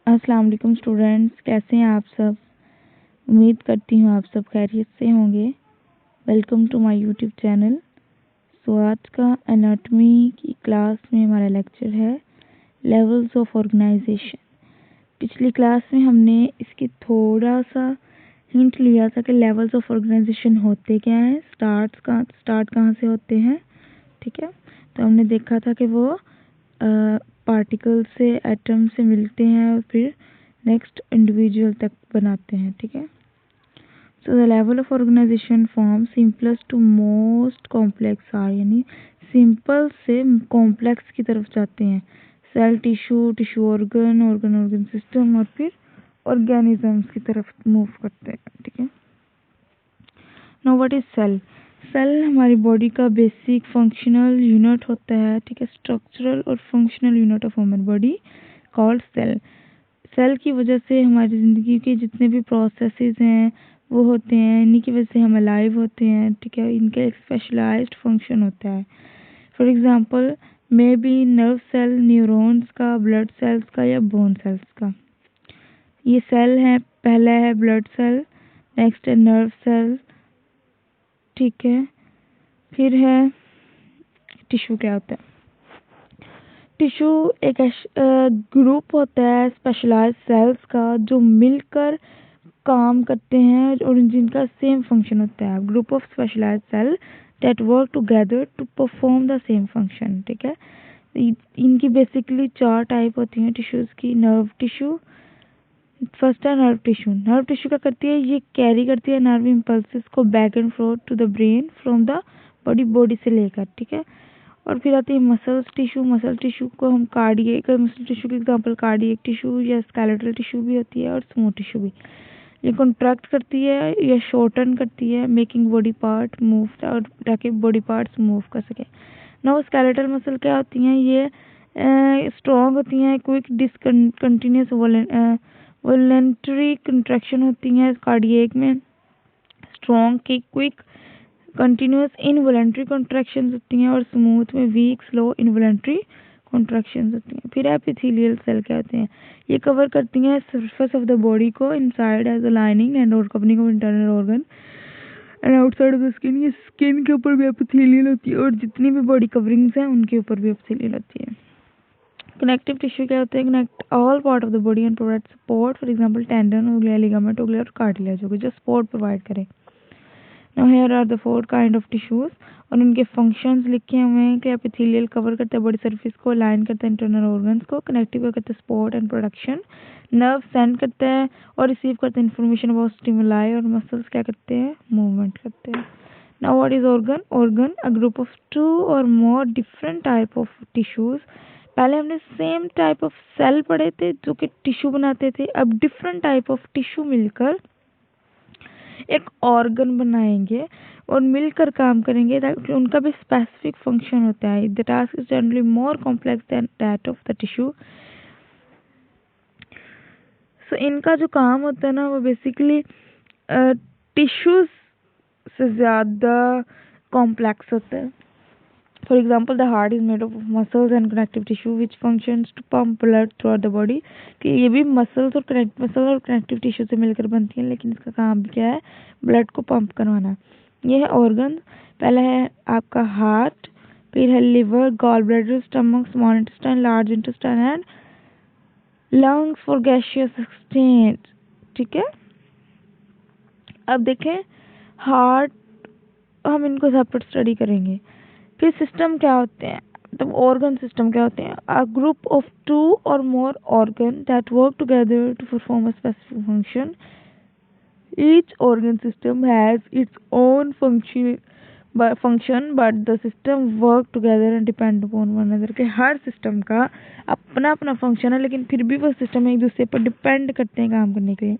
अस्सलाम वालेकुम स्टूडेंट्स, कैसे हैं आप सब। उम्मीद करती हूँ आप सब खैरियत से होंगे। Welcome to my YouTube channel. So आज का एनाटॉमी की क्लास में हमारा लेक्चर है लेवल्स ऑफ ऑर्गेनाइजेशन। पिछली क्लास में हमने इसकी थोड़ा सा हिंट लिया था कि लेवल्स ऑफ ऑर्गेनाइजेशन होते क्या हैं, स्टार्ट कहाँ से होते हैं। ठीक है, तो हमने देखा था कि वो पार्टिकल से, एटम से मिलते हैं और फिर नेक्स्ट इंडिविजुअल तक बनाते हैं। ठीक है, so the level of organization from simplest to most complex are, यानी सिंपल से कॉम्प्लेक्स की तरफ जाते हैं। Cell, tissue, tissue organ, organ system और फिर ऑर्गेनिजम्स की तरफ मूव करते हैं। ठीक है, now what is cell. Cell हमारी बॉडी का बेसिक फंक्शनल यूनिट होता है। ठीक है, स्ट्रक्चरल और functional unit of human body called cell. Cell की वजह से हमारी ज़िंदगी के जितने भी प्रोसेसेस हैं वो होते हैं, इन्हीं की वजह से हम अलाइव होते हैं। ठीक है, इनका एक स्पेशलाइज्ड फंक्शन होता है। For example may be nerve cell, neurons का, ब्लड सेल्स का या बोन सेल्स का। ये सेल है, पहला है ब्लड सेल, नेक्स्ट है नर्व सेल। ठीक है, फिर है टिश्यू। क्या होता है टिश्यू? एक ग्रुप होता है स्पेशलाइज्ड सेल्स का जो मिलकर काम करते हैं और जिनका सेम फंक्शन होता है। Group of specialized cell that work together to perform the same function. ठीक है, इनकी बेसिकली 4 टाइप होती हैं टिश्यूज की। नर्व टिश्यू, फर्स्ट है नर्व टिश्यू। नर्व टिश्यू क्या करती है? ये कैरी करती है नर्व इम्पल्सेस को back and forth to the brain from the body से लेकर। ठीक है, और फिर आती है मसल्स टिश्यू। मसल टिश्यू को हम कार्डियक, मसल टिश्यू के एग्जांपल कार्डियक टिश्यू या स्केलेटल टिश्यू भी होती है और स्मूथ टिश्यू भी। ये कॉन्ट्रैक्ट करती है या शॉर्टन करती है, मेकिंग बॉडी पार्ट मूव, और ताकि बॉडी पार्ट्स मूव कर सके। नाउ स्केलेटल मसल क्या होती हैं? ये स्ट्रॉन्ग होती हैं, क्विक डिसकंटिन्यूस वॉलेंटरी कंट्रैक्शन होती हैं। कार्डियक में स्ट्रॉन्ग की क्विक कंटिन्यूस इनवॉलेंटरी कॉन्ट्रैक्शंस होती हैं और स्मूथ में वीक स्लो इनवॉलेंटरी कॉन्ट्रैक्शंस होती हैं। फिर एपिथेलियल सेल क्या होते हैं? ये कवर करती हैं सरफेस ऑफ द बॉडी को inside as a lining and और covering of internal organ and outside of the skin. ये स्किन के ऊपर भी एपिथेलियल होती है और जितनी भी बॉडी कवरिंग्स हैं उनके ऊपर भी एपिथेलियल होती है। कनेक्टिव टिश्यू क्या होते हैं? Connect all part of the body and provide support. For example tendon हो गया, लिगामेंट हो गया और कार्टिलेज हो गया, जो सपोर्ट प्रोवाइड करें। Now here are the 4 kind of tissues और उनके फंक्शंस लिखे हुए हैं कि एपिथेलियल कवर करता है बॉडी सरफेस को, लाइन करता है इंटरनल ऑर्गन्स को, कनेक्टिव करता है support and production, nerve send करता है और रिसीव करता है इन्फॉर्मेशन अबाउट स्टिमुलाई, और मसल्स क्या करते हैं? मूवमेंट करते हैं। Now what is organ? Organ a group of 2 और more different type of tissues. पहले हमने सेम टाइप ऑफ सेल पढ़े थे जो कि टिश्यू बनाते थे, अब डिफरेंट टाइप ऑफ टिश्यू मिलकर एक ऑर्गन बनाएंगे और मिलकर काम करेंगे ताकि उनका भी स्पेसिफिक फंक्शन होता है। The task is generally more complex than that of the tissue. So इनका जो काम होता है ना वो बेसिकली टिश्यूज से ज़्यादा कॉम्प्लेक्स होता है। For example the heart is made of muscles and connective tissue which functions to pump blood throughout the body. कि ये भी मसल्स और कनेक्टिव टिश्यू से मिलकर बनती हैं, लेकिन इसका काम क्या है? ब्लड को पंप करवाना। ये है ऑर्गन। पहला है आपका हार्ट, फिर है liver, gall bladder, stomach, small intestine, large intestine and lungs for gaseous exchange. ठीक है, अब देखें हार्ट, हम इनको सेपरेट स्टडी करेंगे। फिर सिस्टम क्या होते हैं? मतलब ऑर्गन सिस्टम क्या होते हैं? अ ग्रुप ऑफ 2 और more organ that work together to perform a specific function. Each organ system has its own function but the system work together and depend upon one another. के हर system का अपना अपना function है, लेकिन फिर भी वो सिस्टम एक दूसरे पर डिपेंड करते हैं काम करने के लिए।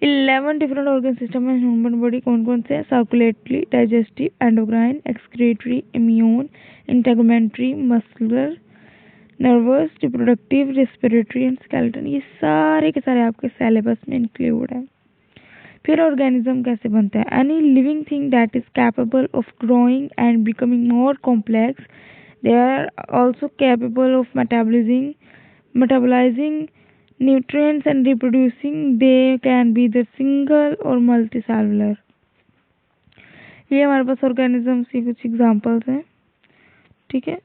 11 डिफरेंट ऑर्गन सिस्टम है ह्यूमन बॉडी। कौन कौन से? Circulatory, digestive, endocrine, excretory, immune, integumentary, muscular, nervous, reproductive, respiratory and skeleton. ये सारे के सारे आपके सिलेबस में इंक्लूड है। फिर ऑर्गेनिज्म कैसे बनता है? Any living thing that is capable of growing and becoming more complex. They are also capable of metabolising nutrients and reproducing, they can be the single or multicellular। ये हमारे पास organisms की कुछ examples हैं, ठीक है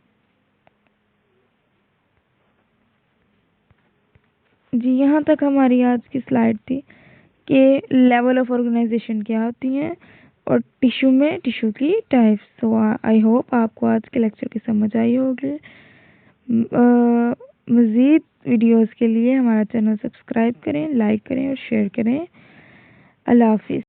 जी। यहाँ तक हमारी आज की स्लाइड थी कि लेवल ऑफ ऑर्गेनाइजेशन क्या होती हैं और टिश्यू में टिश्यू की टाइप्स। सो आई होप आपको आज के लेक्चर की समझ आई होगी। मज़ीद वीडियोस के लिए हमारा चैनल सब्सक्राइब करें, लाइक करें और शेयर करें। अल्लाह हाफिज़।